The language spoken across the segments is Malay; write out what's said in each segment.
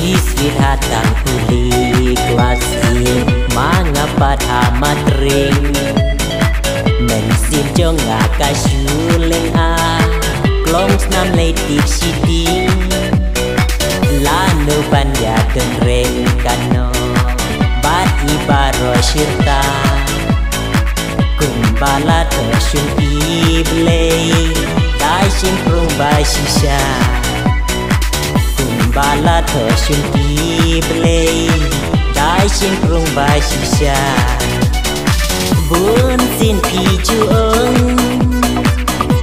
Iswit hatang puli klasi mangapa tamat ring mensin jong akashuleng klong snam letik siding lanu banya denreng kano bat ibaro shirta kumbala tersyun iblei dashin prung bashisha kumbala tersyun iblei dashin prung bashisha bun sin piju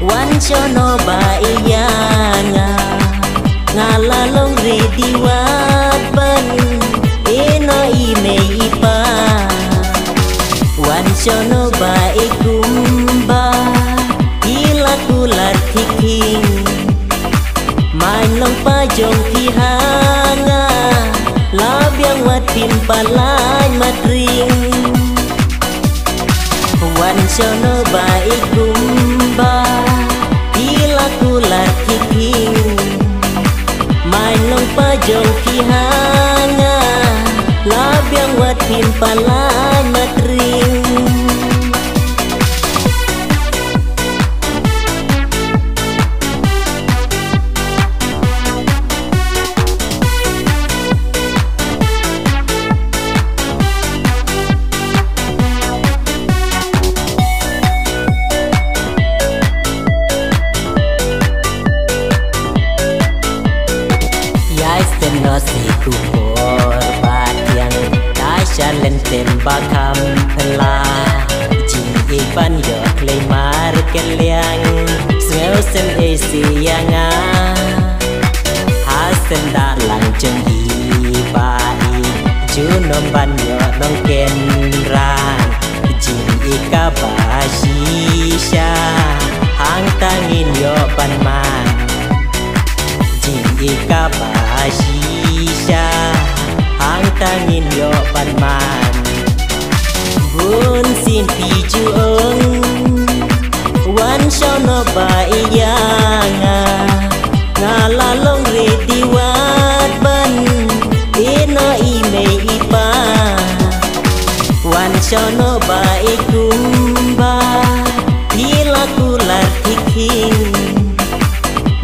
wan chono ba iyanga ngalalong rediwat ban eno ime ipa wan chono ba ikumba ila kular thiking manlong pajong pihanga labyang wat pimpalay matring wan chono ba ikumba ila kular thiking manlong pajong pihanga labyang wat pimpalay matring si kupor batiang dasyalen tembakam pela jing iban yo kleimar keliang sngeu sen esianga hasen dalang jeng ibai junom ban yo dong kenran jing ikabashisha hang tangin yo ban man jing ikabashisha hang tangin yo panman bun sin piju wan shono ba iyanga ngalalong rediwat ban eno ime ipa wan shono ba ikumba hila kular thiking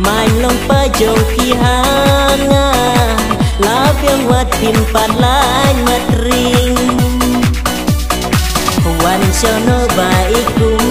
manlong pajong pihanga labyang wat pimpalay matring wan shono ba ikum